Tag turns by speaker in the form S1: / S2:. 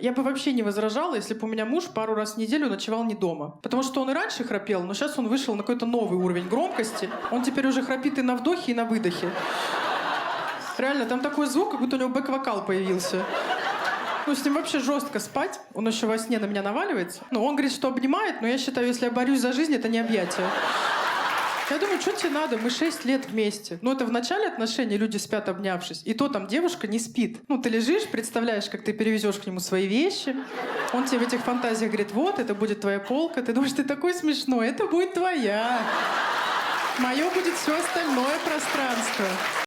S1: Я бы вообще не возражала, если бы у меня муж пару раз в неделю ночевал не дома. Потому что он и раньше храпел, но сейчас он вышел на какой-то новый уровень громкости. Он теперь уже храпит и на вдохе, и на выдохе. Реально, там такой звук, как будто у него бэк-вокал появился. Ну, с ним вообще жестко спать. Он еще во сне на меня наваливается. Ну, он говорит, что обнимает, но я считаю, если я борюсь за жизнь, это не объятие. Я думаю, что тебе надо? Мы 6 лет вместе. Ну, это в начале отношений люди спят, обнявшись. И то там девушка не спит. Ну, ты лежишь, представляешь, как ты перевезешь к нему свои вещи. Он тебе в этих фантазиях говорит, вот, это будет твоя полка. Ты думаешь, ты такой смешной, это будет твоя. Мое будет все остальное пространство.